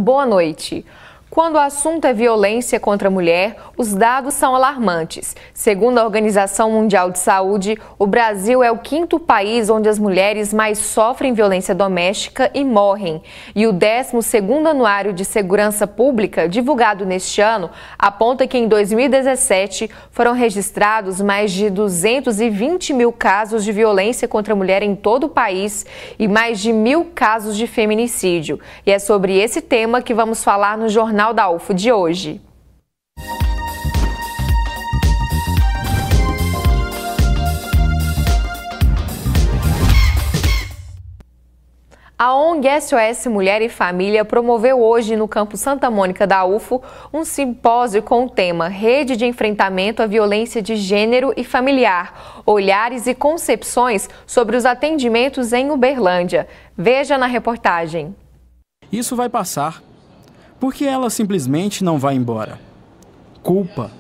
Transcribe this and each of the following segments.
Boa noite. Quando o assunto é violência contra a mulher, os dados são alarmantes. Segundo a Organização Mundial de Saúde, o Brasil é o 5º país onde as mulheres mais sofrem violência doméstica e morrem. E o 12º Anuário de Segurança Pública, divulgado neste ano, aponta que em 2017 foram registrados mais de 220 mil casos de violência contra a mulher em todo o país e mais de 1.000 casos de feminicídio. E é sobre esse tema que vamos falar no Jornal da UFO de hoje. A ONG SOS Mulher e Família promoveu hoje no campus Santa Mônica da UFO um simpósio com o tema Rede de Enfrentamento à Violência de Gênero e Familiar, olhares e concepções sobre os atendimentos em Uberlândia. Veja na reportagem. Isso vai passar. Porque ela simplesmente não vai embora. Culpa.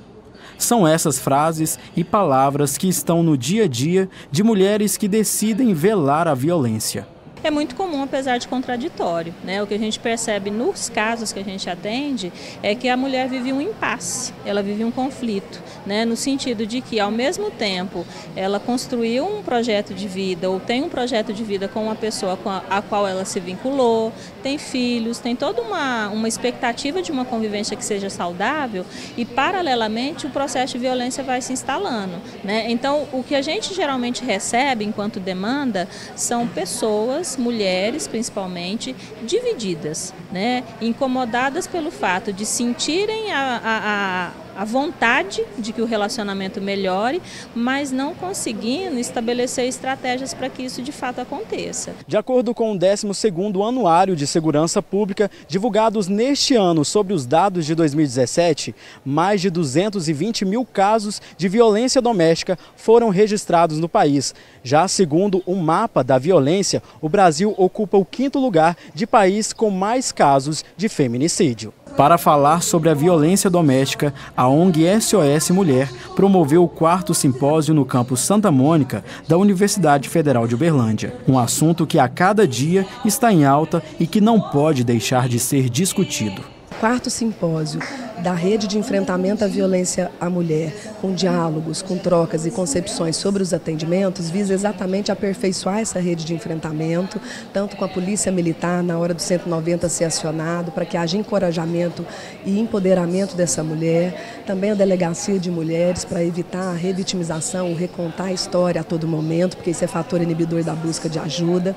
São essas frases e palavras que estão no dia a dia de mulheres que decidem velar a violência. É muito comum, apesar de contraditório, né? O que a gente percebe nos casos que a gente atende é que a mulher vive um impasse, ela vive um conflito, né? No sentido de que, ao mesmo tempo, ela construiu um projeto de vida ou tem um projeto de vida com uma pessoa com a qual ela se vinculou, tem filhos, tem toda uma expectativa de uma convivência que seja saudável e, paralelamente, o processo de violência vai se instalando, né? Então, o que a gente geralmente recebe enquanto demanda são pessoas, mulheres principalmente, divididas, né? Incomodadas pelo fato de sentirem a vontade de que o relacionamento melhore, mas não conseguindo estabelecer estratégias para que isso de fato aconteça. De acordo com o 12º Anuário de Segurança Pública, divulgados neste ano sobre os dados de 2017, mais de 220 mil casos de violência doméstica foram registrados no país. Já segundo o mapa da violência, o Brasil ocupa o 5º lugar de país com mais casos de feminicídio. Para falar sobre a violência doméstica, a ONG SOS Mulher promoveu o 4º simpósio no campus Santa Mônica da Universidade Federal de Uberlândia. Um assunto que a cada dia está em alta e que não pode deixar de ser discutido. O 4º simpósio da Rede de Enfrentamento à Violência à Mulher, com diálogos, com trocas e concepções sobre os atendimentos, visa exatamente aperfeiçoar essa rede de enfrentamento, tanto com a Polícia Militar, na hora do 190 ser acionado, para que haja encorajamento e empoderamento dessa mulher, também a Delegacia de Mulheres, para evitar a revitimização, recontar a história a todo momento, porque isso é fator inibidor da busca de ajuda,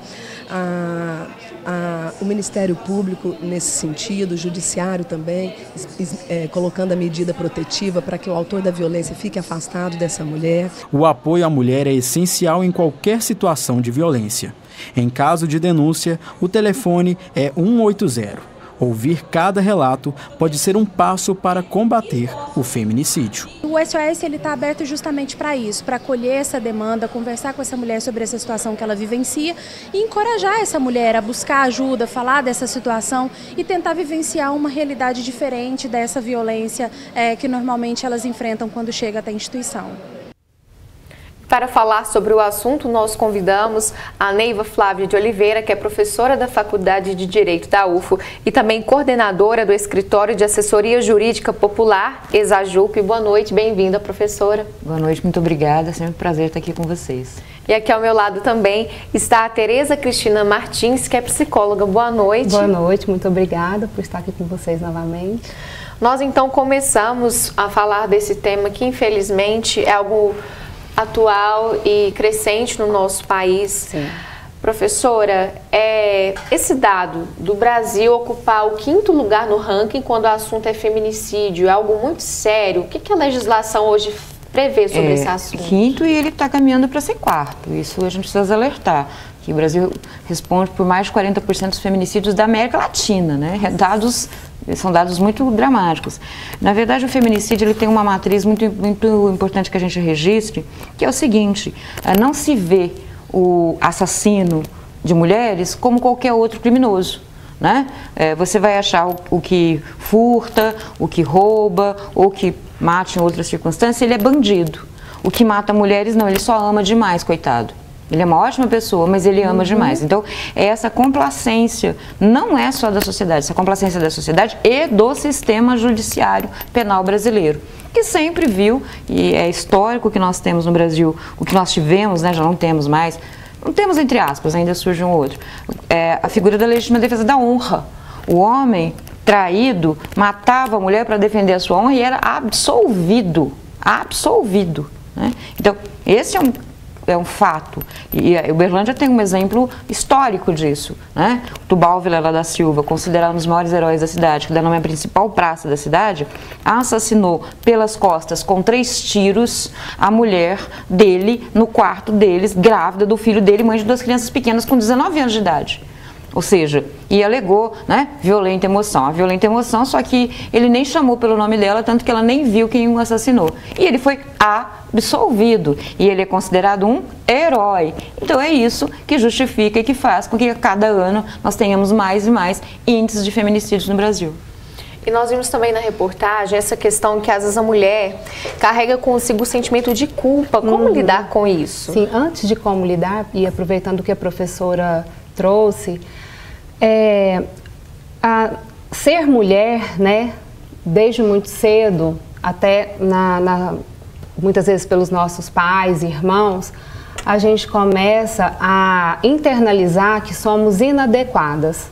o Ministério Público nesse sentido, o Judiciário também, colocando a medida protetiva para que o autor da violência fique afastado dessa mulher. O apoio à mulher é essencial em qualquer situação de violência. Em caso de denúncia, o telefone é 180. Ouvir cada relato pode ser um passo para combater o feminicídio. O SOS está aberto justamente para isso, para acolher essa demanda, conversar com essa mulher sobre essa situação que ela vivencia e encorajar essa mulher a buscar ajuda, falar dessa situação e tentar vivenciar uma realidade diferente dessa violência que normalmente elas enfrentam quando chega até a instituição. Para falar sobre o assunto, nós convidamos a Neiva Flávia de Oliveira, que é professora da Faculdade de Direito da UFO e também coordenadora do Escritório de Assessoria Jurídica Popular, ESAJUP. Boa noite, bem-vinda, professora. Boa noite, muito obrigada, é sempre um prazer estar aqui com vocês. E aqui ao meu lado também está a Tereza Cristina Martins, que é psicóloga. Boa noite. Boa noite, muito obrigada por estar aqui com vocês novamente. Nós então começamos a falar desse tema que infelizmente é algo atual e crescente no nosso país. Sim. Professora, esse dado do Brasil ocupar o 5º lugar no ranking quando o assunto é feminicídio é algo muito sério. O que a legislação hoje prevê sobre esse assunto? 5º e ele está caminhando para ser 4º. Isso a gente precisa alertar. Que o Brasil responde por mais de 40% dos feminicídios da América Latina, né? São dados muito dramáticos. Na verdade, o feminicídio ele tem uma matriz muito importante que a gente registre, que é o seguinte: não se vê o assassino de mulheres como qualquer outro criminoso, né? Você vai achar o que furta, o que rouba, ou que mata em outras circunstâncias, ele é bandido. O que mata mulheres, não, ele só ama demais, coitado. Ele é uma ótima pessoa, mas ele ama demais. Então, essa complacência não é só da sociedade, essa complacência da sociedade e do sistema judiciário penal brasileiro, que sempre viu, e é histórico que nós temos no Brasil, o que nós tivemos, né, já não temos mais, não temos entre aspas, ainda surge um outro, a figura da legítima defesa da honra. O homem traído matava a mulher para defender a sua honra e era absolvido, né? Então, esse é um fato, e a Uberlândia tem um exemplo histórico disso, né? O Tubal Vilela da Silva, considerado um dos maiores heróis da cidade, que dá nome à principal praça da cidade, assassinou pelas costas com 3 tiros a mulher dele no quarto deles, grávida do filho dele, mãe de 2 crianças pequenas com 19 anos de idade. Ou seja, e alegou, né, violenta emoção. A violenta emoção, só que ele nem chamou pelo nome dela, tanto que ela nem viu quem o assassinou. E ele foi absolvido. E ele é considerado um herói. Então é isso que justifica e que faz com que a cada ano nós tenhamos mais e mais índices de feminicídios no Brasil. E nós vimos também na reportagem essa questão que às vezes a mulher carrega consigo o sentimento de culpa. Como lidar com isso? Sim, antes de como lidar, e aproveitando o que a professora trouxe, ser mulher, né, desde muito cedo, até muitas vezes pelos nossos pais e irmãos, a gente começa a internalizar que somos inadequadas,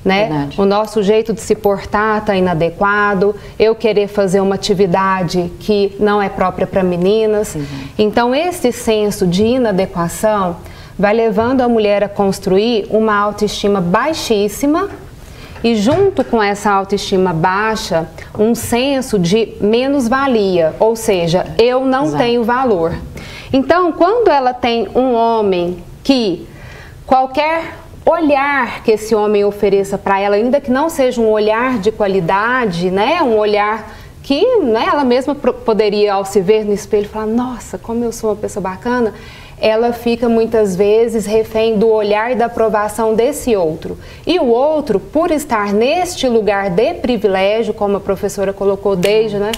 né? Verdade. O nosso jeito de se portar está inadequado, eu querer fazer uma atividade que não é própria para meninas. Então, esse senso de inadequação vai levando a mulher a construir uma autoestima baixíssima e, junto com essa autoestima baixa, um senso de menos-valia, ou seja, eu não tenho valor. Então, quando ela tem um homem que qualquer olhar que esse homem ofereça para ela, ainda que não seja um olhar de qualidade, né, um olhar que, né, ela mesma poderia, ao se ver no espelho, falar, nossa, como eu sou uma pessoa bacana, ela fica muitas vezes refém do olhar e da aprovação desse outro. E o outro, por estar neste lugar de privilégio, como a professora colocou desde, né?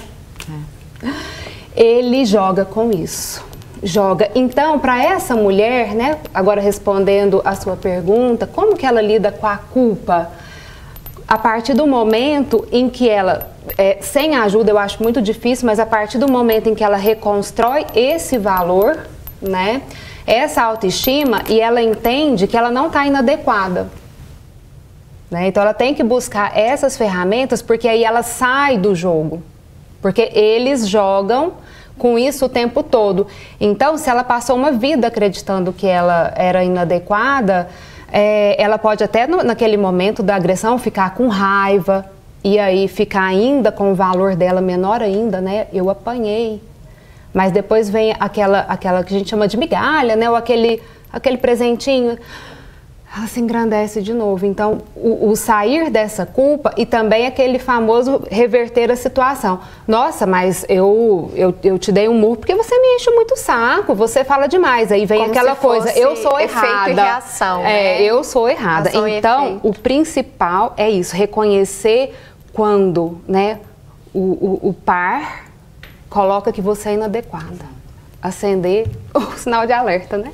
Ele joga com isso. Joga. Então, para essa mulher, né, agora respondendo a sua pergunta, como que ela lida com a culpa? A partir do momento em que ela, sem ajuda eu acho muito difícil, mas a partir do momento em que ela reconstrói esse valor, né, essa autoestima, e ela entende que ela não está inadequada, né? Então ela tem que buscar essas ferramentas, porque aí ela sai do jogo, porque eles jogam com isso o tempo todo. Então, se ela passou uma vida acreditando que ela era inadequada, ela pode até naquele momento da agressão ficar com raiva, e aí ficar ainda com o valor dela menor ainda, né? Eu apanhei. Mas depois vem aquela que a gente chama de migalha, né? Ou aquele presentinho, ela se engrandece de novo. Então, o sair dessa culpa e também aquele famoso reverter a situação. Nossa, mas eu te dei um murro porque você me enche muito o saco, você fala demais. Aí vem aquela coisa, eu sou errada. Efeito e reação, né? Eu sou errada. Então, o principal é isso, reconhecer quando, né, o par coloca que você é inadequada. Acender o sinal de alerta, né?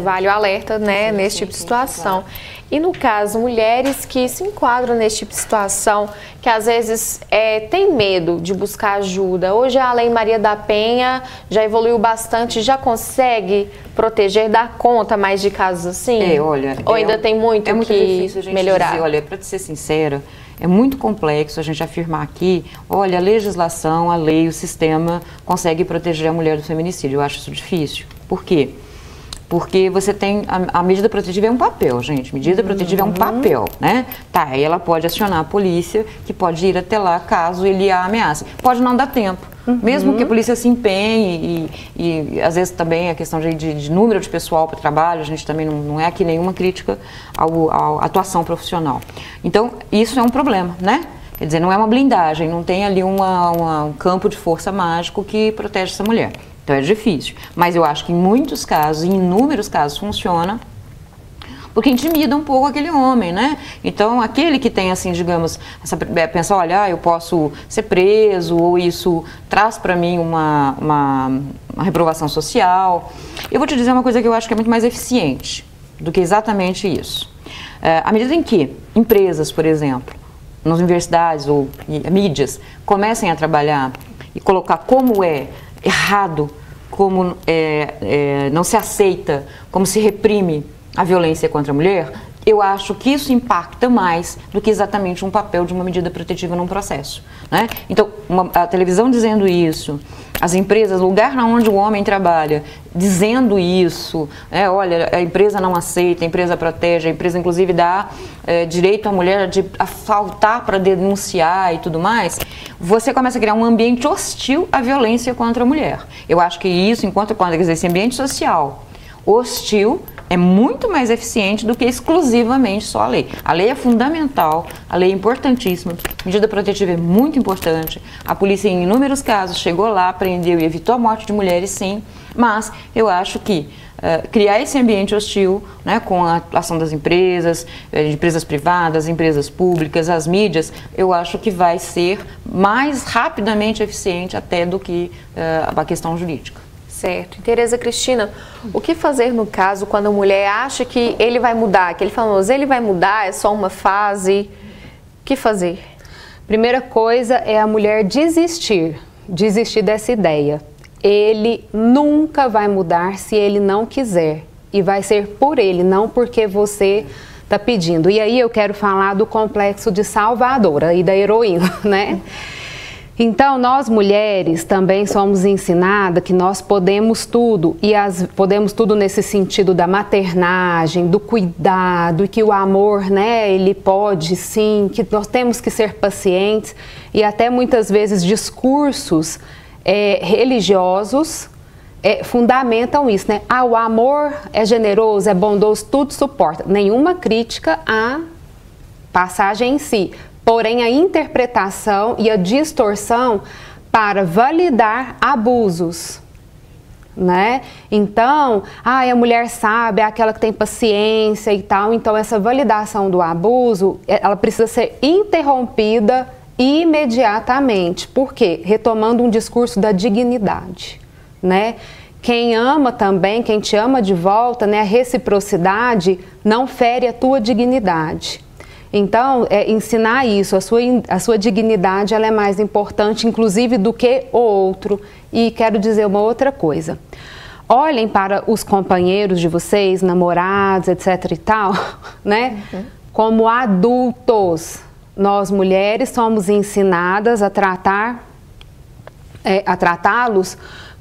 Vale o alerta, né, nesse tipo de situação. E no caso, mulheres que se enquadram nesse tipo de situação, que às vezes tem medo de buscar ajuda. Hoje a Lei Maria da Penha já evoluiu bastante, já consegue proteger, dar conta mais de casos assim? Olha, ou ainda tem muito que difícil a gente melhorar? Dizer, olha, para ser sincera, é muito complexo a gente afirmar aqui, olha, a legislação, a lei, o sistema consegue proteger a mulher do feminicídio. Eu acho isso difícil. Por quê? Porque você tem, a medida protetiva é um papel, gente, medida protetiva é um papel, né? Tá, aí ela pode acionar a polícia, que pode ir até lá caso ele a ameace. Pode não dar tempo, mesmo que a polícia se empenhe e às vezes também a questão de número de pessoal para o trabalho, a gente também não é aqui nenhuma crítica à atuação profissional. Então, isso é um problema, né? Quer dizer, não é uma blindagem, não tem ali um campo de força mágico que protege essa mulher. Então é difícil, mas eu acho que em muitos casos, em inúmeros casos, funciona, porque intimida um pouco aquele homem, né? Então, aquele que tem, assim, digamos, pensa, olha, eu posso ser preso, ou isso traz para mim uma reprovação social. Eu vou te dizer uma coisa que eu acho que é muito mais eficiente do que exatamente isso. À medida em que empresas, por exemplo, nas universidades ou mídias, comecem a trabalhar e colocar como é errado, como não se aceita, como se reprime a violência contra a mulher, eu acho que isso impacta mais do que exatamente um papel de uma medida protetiva num processo, né? Então, a televisão dizendo isso, as empresas, o lugar onde o homem trabalha, dizendo isso, olha, a empresa não aceita, a empresa protege, a empresa inclusive dá direito à mulher a faltar para denunciar e tudo mais, você começa a criar um ambiente hostil à violência contra a mulher. Eu acho que isso, enquanto esse ambiente social hostil, é muito mais eficiente do que exclusivamente só a lei. A lei é fundamental, a lei é importantíssima, a medida protetiva é muito importante, a polícia em inúmeros casos chegou lá, prendeu e evitou a morte de mulheres, sim, mas eu acho que criar esse ambiente hostil, né, com a ação das empresas, empresas privadas, empresas públicas, as mídias, eu acho que vai ser mais rapidamente eficiente até do que a questão jurídica. Certo. E Tereza Cristina, o que fazer no caso quando a mulher acha que ele vai mudar, aquele famoso ele vai mudar, é só uma fase? O que fazer? Primeira coisa é a mulher desistir dessa ideia. Ele nunca vai mudar se ele não quiser. E vai ser por ele, não porque você está pedindo. E aí eu quero falar do complexo de salvadora e da heroína, né? Então, nós mulheres também somos ensinadas que nós podemos tudo, e podemos tudo nesse sentido da maternagem, do cuidado, e que o amor, né, ele pode sim, que nós temos que ser pacientes, e até muitas vezes discursos religiosos fundamentam isso, né? Ah, o amor é generoso, é bondoso, tudo suporta. Nenhuma crítica à passagem em si. Porém, a interpretação e a distorção para validar abusos, né? Então, a mulher sabe, é aquela que tem paciência e tal. Então, essa validação do abuso, ela precisa ser interrompida imediatamente. Por quê? Retomando um discurso da dignidade, né? Quem ama também, quem te ama de volta, né? A reciprocidade não fere a tua dignidade. Então, ensinar isso, a sua dignidade, ela é mais importante, inclusive, do que o outro. E quero dizer uma outra coisa. Olhem para os companheiros de vocês, namorados, etc e tal, né? Como adultos. Nós, mulheres, somos ensinadas a tratá-los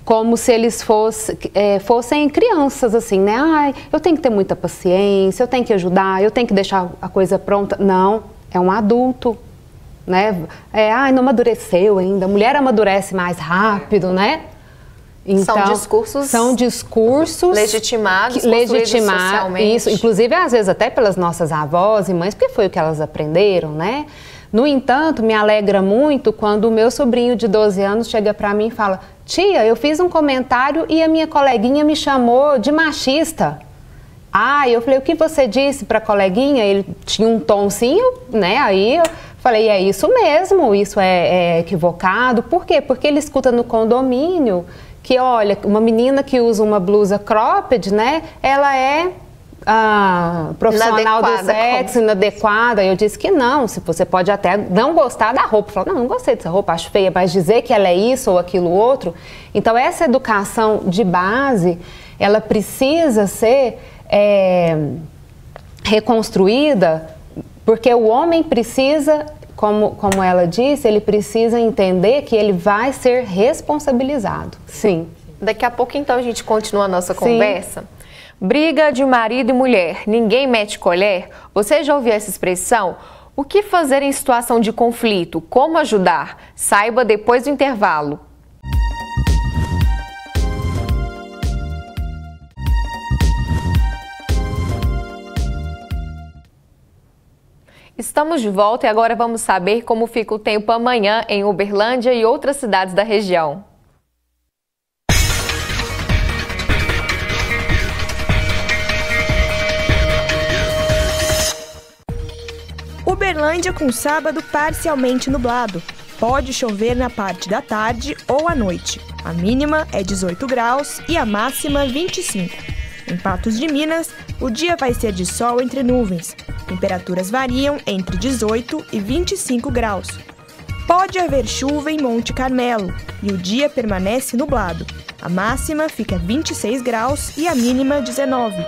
como se eles fossem crianças, assim, né? Ai, eu tenho que ter muita paciência, eu tenho que ajudar, eu tenho que deixar a coisa pronta. Não, é um adulto, né? Ai, não amadureceu ainda. A mulher amadurece mais rápido, né? Então, são discursos legitimados socialmente. Isso, inclusive, às vezes, até pelas nossas avós e mães, porque foi o que elas aprenderam, né? No entanto, me alegra muito quando o meu sobrinho de 12 anos chega para mim e fala: tia, eu fiz um comentário e a minha coleguinha me chamou de machista. Eu falei: o que você disse para a coleguinha? Ele tinha um tonzinho, né? Aí eu falei: é isso mesmo, isso é equivocado. Por quê? Porque ele escuta no condomínio que, olha, uma menina que usa uma blusa cropped, né? Ela é profissional do sexo, inadequada. Eu disse que não, se você pode até não gostar da roupa. Falar: não gostei dessa roupa, acho feia, mas dizer que ela é isso ou aquilo outro. Então, essa educação de base, ela precisa ser reconstruída, porque o homem precisa, como ela disse, ele precisa entender que ele vai ser responsabilizado. Sim. Daqui a pouco, então, a gente continua a nossa conversa. Briga de marido e mulher, ninguém mete colher? Você já ouviu essa expressão? O que fazer em situação de conflito? Como ajudar? Saiba depois do intervalo. Estamos de volta e agora vamos saber como fica o tempo amanhã em Uberlândia e outras cidades da região. Uberlândia com sábado parcialmente nublado. Pode chover na parte da tarde ou à noite. A mínima é 18 graus e a máxima 25. Em Patos de Minas, o dia vai ser de sol entre nuvens. Temperaturas variam entre 18 e 25 graus. Pode haver chuva em Monte Carmelo e o dia permanece nublado. A máxima fica 26 graus e a mínima 19.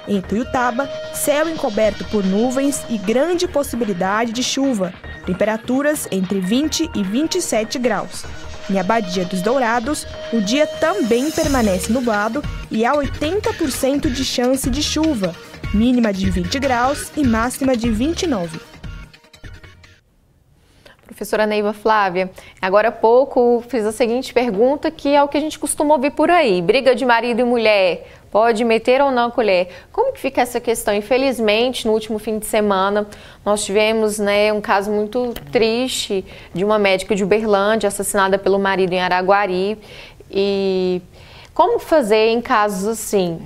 Em Tuiutaba, céu encoberto por nuvens e grande possibilidade de chuva. Temperaturas entre 20 e 27 graus. Em Abadia dos Dourados, o dia também permanece nublado e há 80% de chance de chuva. Mínima de 20 graus e máxima de 29. Professora Neiva Flávia, agora há pouco fiz a seguinte pergunta, que é o que a gente costuma ouvir por aí. Briga de marido e mulher, pode meter ou não a colher? Como que fica essa questão? Infelizmente, no último fim de semana, nós tivemos um caso muito triste de uma médica de Uberlândia assassinada pelo marido em Araguari. E como fazer em casos assim,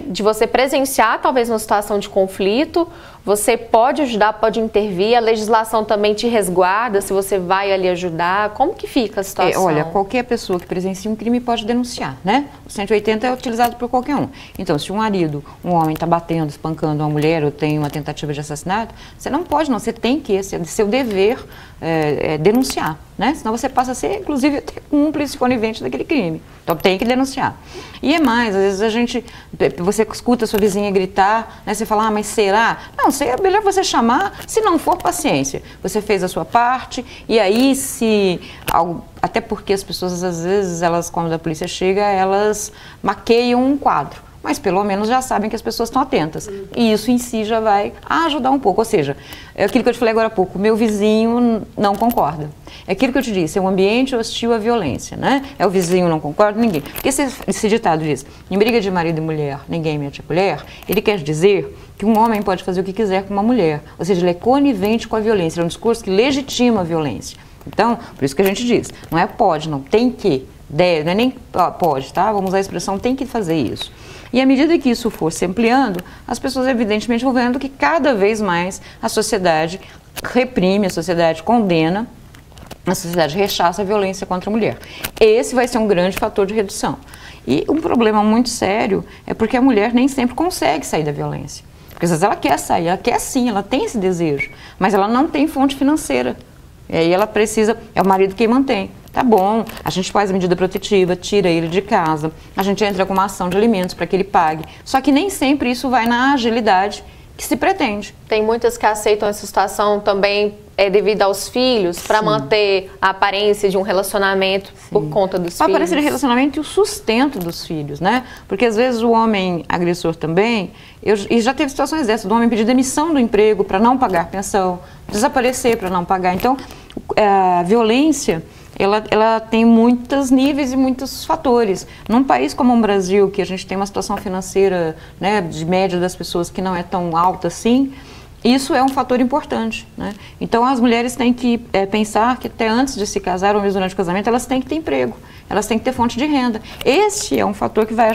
de você presenciar talvez uma situação de conflito, você pode ajudar, pode intervir, a legislação também te resguarda se você vai ali ajudar, como que fica a situação? Olha, qualquer pessoa que presencia um crime pode denunciar, O 180 é utilizado por qualquer um. Então, se um marido, um homem está batendo, espancando uma mulher ou tem uma tentativa de assassinato, você não pode não, você tem que, esse é seu dever denunciar, Senão você passa a ser, inclusive, até cúmplice conivente daquele crime. Então, tem que denunciar. E é mais, às vezes você escuta a sua vizinha gritar, você fala, mas será? Não, é melhor você chamar, se não for, paciência. Você fez a sua parte, e aí até porque as pessoas, às vezes, quando a polícia chega, elas maqueiam um quadro. Mas pelo menos já sabem que as pessoas estão atentas. E isso em si já vai ajudar um pouco. Ou seja, é aquilo que eu te falei agora há pouco, meu vizinho não concorda. É aquilo que eu te disse, é um ambiente hostil à violência, É o vizinho não concorda, ninguém. Porque esse ditado diz, em briga de marido e mulher, ninguém mete a colher, ele quer dizer que um homem pode fazer o que quiser com uma mulher. Ou seja, ele é conivente com a violência, é um discurso que legitima a violência. Então, por isso que a gente diz, não é pode, não, tem que, deve, não é nem pode, Vamos usar a expressão tem que fazer isso. E à medida que isso for se ampliando, as pessoas evidentemente vão vendo que cada vez mais a sociedade reprime, a sociedade condena, a sociedade rechaça a violência contra a mulher. Esse vai ser um grande fator de redução. E um problema muito sério é porque a mulher nem sempre consegue sair da violência. Porque às vezes ela quer sair, ela quer sim, ela tem esse desejo, mas ela não tem fonte financeira. E aí ela precisa, é o marido quem mantém. Tá bom, a gente faz a medida protetiva, tira ele de casa, a gente entra com uma ação de alimentos para que ele pague. Só que nem sempre isso vai na agilidade que se pretende. Tem muitas que aceitam essa situação também devido aos filhos, para manter a aparência de um relacionamento por conta dos filhos. A aparência de relacionamento e o sustento dos filhos, Porque às vezes o homem agressor também, e já teve situações dessas, do homem pedir demissão do emprego para não pagar pensão, desaparecer para não pagar. Então, a violência, ela tem muitos níveis e muitos fatores. Num país como o Brasil, que a gente tem uma situação financeira, de média das pessoas que não é tão alta assim, isso é um fator importante, Então as mulheres têm que pensar que até antes de se casar ou mesmo durante o casamento, elas têm que ter emprego, elas têm que ter fonte de renda. Este é um fator que vai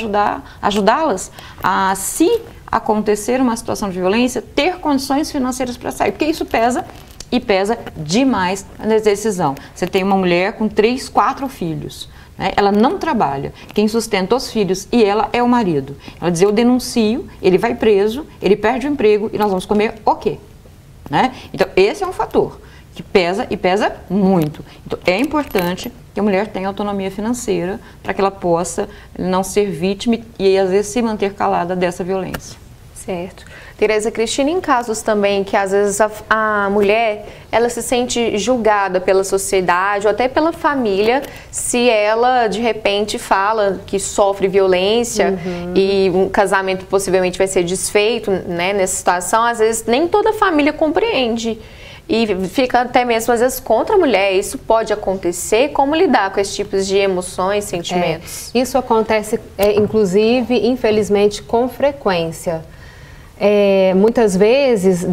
ajudá-las a, se acontecer uma situação de violência, ter condições financeiras para sair, porque isso pesa e pesa demais na decisão. Você tem uma mulher com 3, 4 filhos, ela não trabalha, quem sustenta os filhos e ela é o marido. Ela diz, eu denuncio, ele vai preso, ele perde o emprego e nós vamos comer o quê? Então esse é um fator que pesa e pesa muito. Então é importante que a mulher tenha autonomia financeira para que ela possa não ser vítima e às vezes se manter calada dessa violência. Certo. Tereza Cristina, em casos também que às vezes a mulher, ela se sente julgada pela sociedade ou até pela família, se ela de repente fala que sofre violência e um casamento possivelmente vai ser desfeito, nessa situação, às vezes nem toda a família compreende e fica até mesmo às vezes contra a mulher. Isso pode acontecer? Como lidar com esses tipos de emoções, sentimentos? Isso acontece, inclusive, infelizmente, com frequência. Muitas vezes,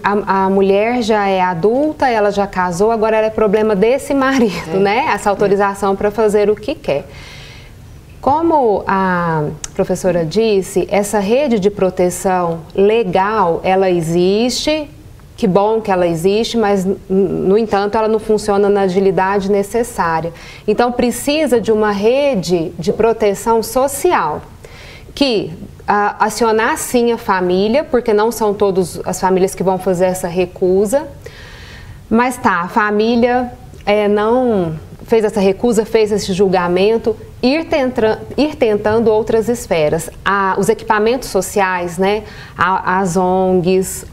a mulher já é adulta, ela já casou, agora é problema desse marido, Essa autorização para fazer o que quer. Como a professora disse, essa rede de proteção legal, ela existe, que bom que ela existe, mas, no entanto, ela não funciona na agilidade necessária. Então, precisa de uma rede de proteção social, que acionar, sim, a família, porque não são todas as famílias que vão fazer essa recusa, mas a família não fez essa recusa, fez esse julgamento, ir tentando outras esferas. Os equipamentos sociais, né, as ONGs,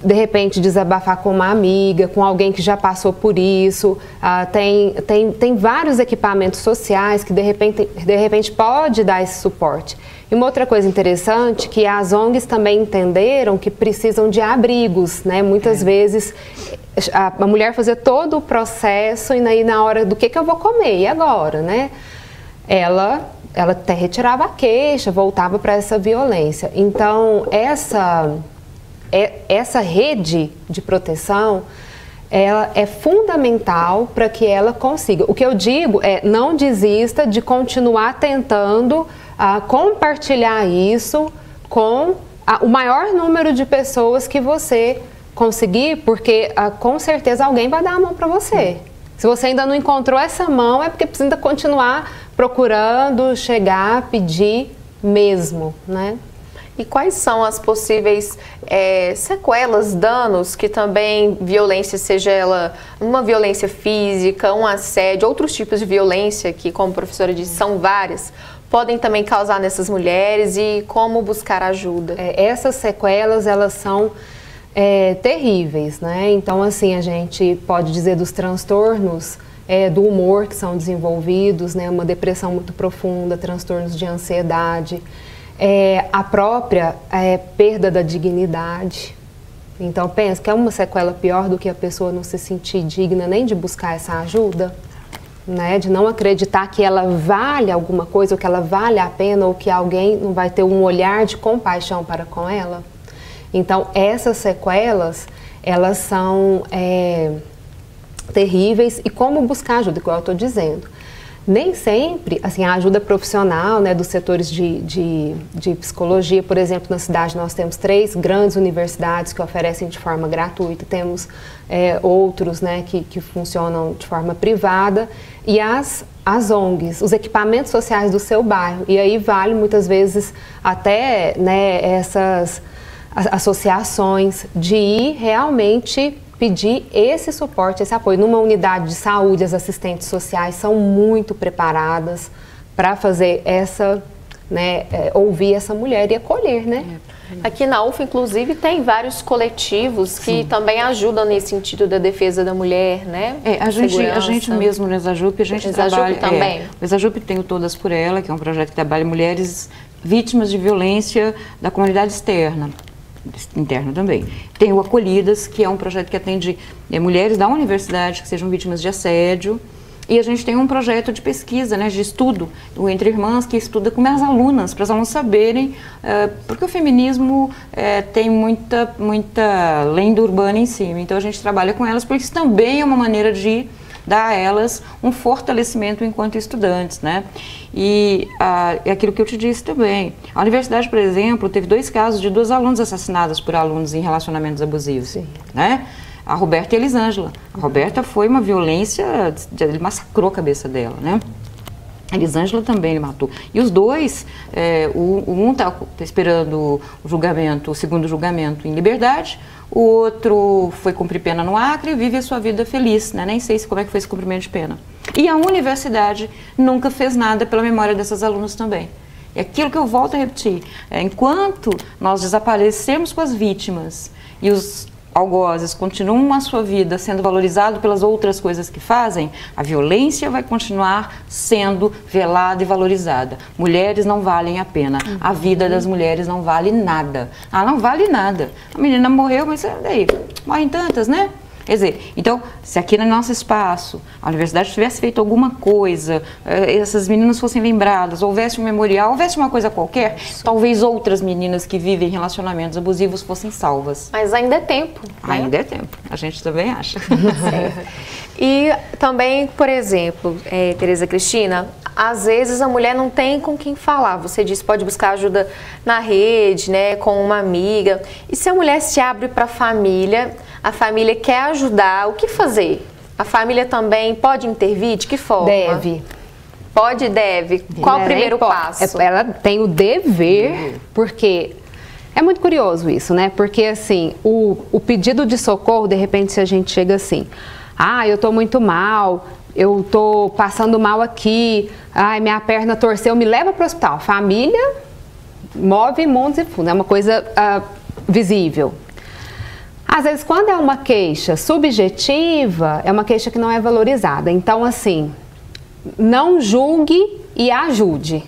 de repente desabafar com uma amiga, com alguém que já passou por isso, tem vários equipamentos sociais que de repente pode dar esse suporte. E uma outra coisa interessante, que as ONGs também entenderam que precisam de abrigos, né? Muitas vezes a mulher fazia todo o processo e aí na hora do que eu vou comer, e agora, né? Ela até retirava a queixa, voltava para essa violência. Então, essa rede de proteção, ela é fundamental para que ela consiga. O que eu digo é, não desista de continuar tentando compartilhar isso com o maior número de pessoas que você conseguir, porque com certeza alguém vai dar a mão para você. Se você ainda não encontrou essa mão, é porque precisa continuar procurando, chegar, pedir mesmo, né? E quais são as possíveis sequelas, danos que também violência, seja ela uma violência física, um assédio, outros tipos de violência que, como a professora disse, são várias, podem também causar nessas mulheres e como buscar ajuda? Essas sequelas, elas são terríveis, né? Então, assim, a gente pode dizer dos transtornos do humor que são desenvolvidos, né? Uma depressão muito profunda, transtornos de ansiedade, a própria perda da dignidade. Então, pensa que é uma sequela pior do que a pessoa não se sentir digna nem de buscar essa ajuda, né? De não acreditar que ela vale alguma coisa, ou que ela vale a pena, ou que alguém não vai ter um olhar de compaixão para com ela. Então, essas sequelas, elas são terríveis. E como buscar ajuda, igual eu estou dizendo. Nem sempre, assim, a ajuda profissional, né, dos setores de psicologia, por exemplo, na cidade nós temos 3 grandes universidades que oferecem de forma gratuita, temos outros, né, que funcionam de forma privada, e as ONGs, os equipamentos sociais do seu bairro, e aí vale muitas vezes até, né, essas associações de ir realmente pedir esse suporte, esse apoio. Numa unidade de saúde, as assistentes sociais são muito preparadas para fazer ouvir essa mulher e acolher, né? Aqui na UF, inclusive, tem vários coletivos que também ajudam nesse sentido da defesa da mulher, né? A gente mesmo no Exajup, a gente trabalha... também. O Exajup tem o Todas por Ela, que é um projeto que trabalha mulheres vítimas de violência da comunidade externa. Interno também. Tem o Acolhidas, que é um projeto que atende mulheres da universidade que sejam vítimas de assédio. E a gente tem um projeto de pesquisa, né, de estudo, o Entre Irmãs, que estuda com as alunas, para as alunas saberem, porque o feminismo tem muita lenda urbana em cima. Então a gente trabalha com elas, porque isso também é uma maneira de dar a elas um fortalecimento enquanto estudantes, né? E é aquilo que eu te disse também. A universidade, por exemplo, teve 2 casos de 2 alunas assassinadas por alunos em relacionamentos abusivos, né? A Roberta e a Elisângela. A Roberta foi uma violência, ele massacrou a cabeça dela, né? A Elisângela também ele matou. E os 2, um está esperando o julgamento, o segundo julgamento em liberdade, o outro foi cumprir pena no Acre e vive a sua vida feliz, né? Nem sei como é que foi esse cumprimento de pena. E a universidade nunca fez nada pela memória dessas alunas também. É aquilo que eu volto a repetir. Enquanto nós desaparecemos com as vítimas e os algozes continuam a sua vida sendo valorizado pelas outras coisas que fazem, a violência vai continuar sendo velada e valorizada. Mulheres não valem a pena. A vida das mulheres não vale nada. Não vale nada. A menina morreu, mas daí, morrem tantas, né? Quer dizer, então, se aqui no nosso espaço a universidade tivesse feito alguma coisa, essas meninas fossem lembradas, houvesse um memorial, houvesse uma coisa qualquer, talvez outras meninas que vivem relacionamentos abusivos fossem salvas. Mas ainda é tempo, né? Ainda é tempo, a gente também acha. E também, por exemplo, Tereza Cristina, às vezes a mulher não tem com quem falar. Você disse, pode buscar ajuda na rede, né, com uma amiga. E se a mulher se abre para a família quer ajudar, o que fazer? A família também pode intervir? De que forma? Deve. Pode e deve. Qual o primeiro passo? Ela tem o dever, porque é muito curioso isso, né? Porque assim, o pedido de socorro, de repente, se a gente chega assim, eu tô muito mal, eu tô passando mal aqui, minha perna torceu, me leva para o hospital. Família move mundos e fundos, é uma coisa visível. Às vezes, quando é uma queixa subjetiva, é uma queixa que não é valorizada. Então, assim, não julgue e ajude.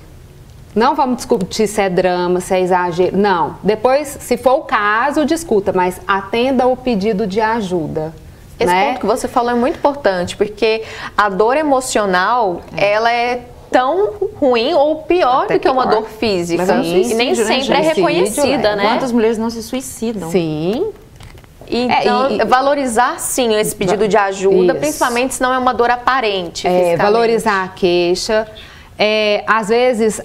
Não vamos discutir se é drama, se é exagero. Não. Depois, se for o caso, discuta, mas atenda o pedido de ajuda. Esse ponto que você falou é muito importante, porque a dor emocional, ela é tão ruim ou pior do que uma dor física. E nem sempre é reconhecida, né? Quantas mulheres não se suicidam? Sim. Então, valorizar sim esse pedido de ajuda, principalmente se não é uma dor aparente. Valorizar a queixa. Às vezes,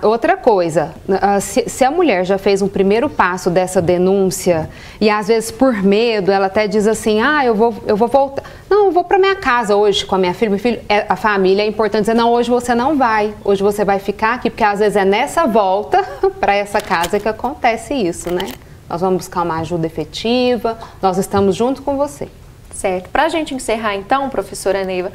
outra coisa, se a mulher já fez um primeiro passo dessa denúncia e às vezes por medo ela até diz assim, eu vou voltar, não, eu vou para minha casa hoje com a minha filha, meu filho, a família é importante dizer, não, hoje você não vai, hoje você vai ficar aqui, porque às vezes é nessa volta para essa casa que acontece isso, né? Nós vamos buscar uma ajuda efetiva, nós estamos junto com você. Certo. Para a gente encerrar então, professora Neiva,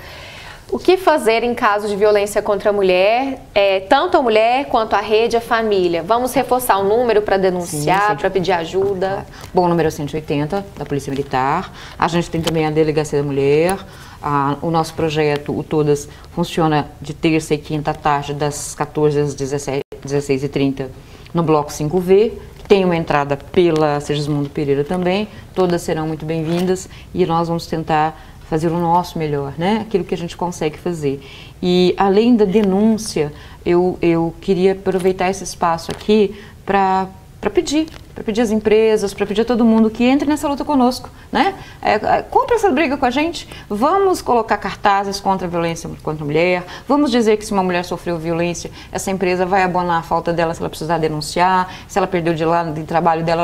o que fazer em caso de violência contra a mulher, tanto a mulher quanto a rede, a família? Vamos reforçar o número para denunciar, para pedir ajuda? Bom, o número é 180 da Polícia Militar. A gente tem também a Delegacia da Mulher. O nosso projeto, o Todas, funciona de terça e quinta à tarde, das 14 às 16h30, no Bloco 5V. Tem uma entrada pela Segismundo Pereira também. Todas serão muito bem-vindas e nós vamos tentar fazer o nosso melhor, né? Aquilo que a gente consegue fazer. E além da denúncia, eu queria aproveitar esse espaço aqui para pedir às empresas, para pedir a todo mundo que entre nessa luta conosco, né? Compre essa briga com a gente, vamos colocar cartazes contra a violência contra a mulher, vamos dizer que se uma mulher sofreu violência, essa empresa vai abonar a falta dela se ela precisar denunciar, se ela perdeu de trabalho dela,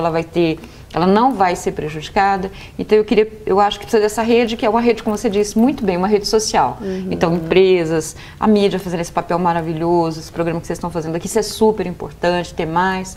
ela não vai ser prejudicada. Então eu acho que precisa dessa rede, que é uma rede, como você disse, muito bem, uma rede social. Então, empresas, a mídia fazendo esse papel maravilhoso, esse programa que vocês estão fazendo aqui, isso é super importante, ter mais.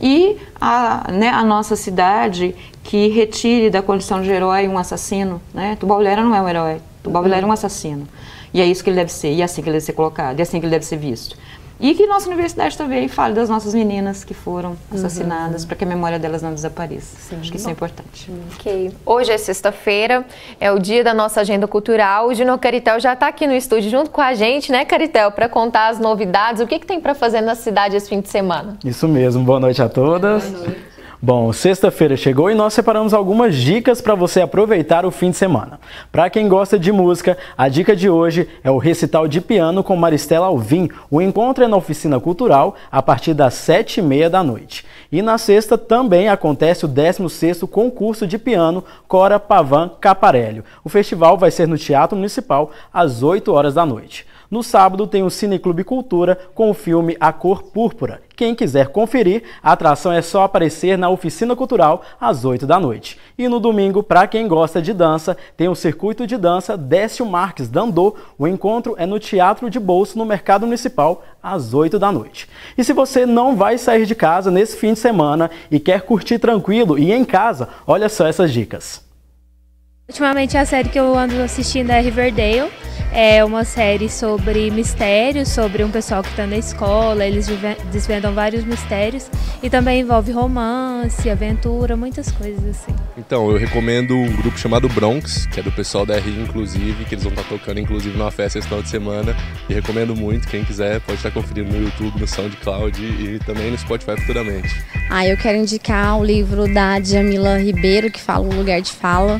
E a nossa cidade que retire da condição de herói um assassino, né? Tubaulera não é um herói, Tubaulera é um assassino. E é isso que ele deve ser, e é assim que ele deve ser colocado, e é assim que ele deve ser visto. E que nossa universidade também fale das nossas meninas que foram assassinadas, para que a memória delas não desapareça. Sim, acho que isso é importante. Ok. Hoje é sexta-feira, é o dia da nossa agenda cultural. O Junior Caritel já está aqui no estúdio junto com a gente, né, Caritel, para contar as novidades. O que tem para fazer na cidade esse fim de semana? Isso mesmo. Boa noite a todas. Boa noite. Bom, sexta-feira chegou e nós separamos algumas dicas para você aproveitar o fim de semana. Para quem gosta de música, a dica de hoje é o recital de piano com Maristela Alvim. O encontro é na Oficina Cultural a partir das 7h30 da noite. E na sexta também acontece o 16º concurso de piano Cora Pavan Caparelli. O festival vai ser no Teatro Municipal às 8 horas da noite. No sábado tem o Cineclube Cultura com o filme A Cor Púrpura. Quem quiser conferir, a atração é só aparecer na Oficina Cultural às 8 da noite. E no domingo, para quem gosta de dança, tem o Circuito de Dança Décio Marques Dandô. O encontro é no Teatro de Bolso, no Mercado Municipal, às 8 da noite. E se você não vai sair de casa nesse fim de semana e quer curtir tranquilo e em casa, olha só essas dicas. Ultimamente a série que eu ando assistindo é Riverdale. É uma série sobre mistérios, sobre um pessoal que está na escola, eles desvendam vários mistérios e também envolve romance, aventura, muitas coisas assim. Então, eu recomendo um grupo chamado Bronx, que é do pessoal da RI Inclusive, que eles vão estar tocando inclusive numa festa esse final de semana. E recomendo muito, quem quiser pode estar conferindo no YouTube, no SoundCloud e também no Spotify futuramente. Eu quero indicar o livro da Djamila Ribeiro, que fala O Lugar de Fala.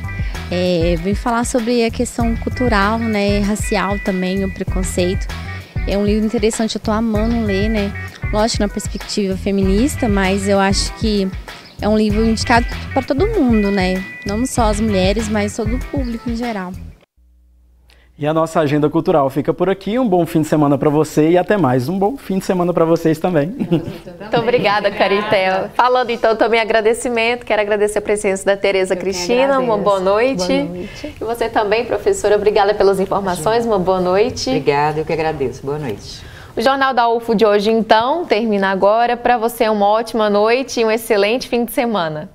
Vem falar sobre a questão cultural, né, racial também, o preconceito. É um livro interessante, eu tô amando ler, né? Lógico, na perspectiva feminista, mas eu acho que é um livro indicado para todo mundo, né? Não só as mulheres, mas todo o público em geral. E a nossa agenda cultural fica por aqui. Um bom fim de semana para você e até mais. Um bom fim de semana para vocês também. Muito obrigada, Caritel. Falando então também agradecimento, quero agradecer a presença da Tereza Cristina. Uma boa noite. Boa noite. E você também, professora, obrigada pelas informações. Uma boa noite. Obrigada, eu que agradeço. Boa noite. O Jornal da UFO de hoje, então, termina agora. Para você, uma ótima noite e um excelente fim de semana.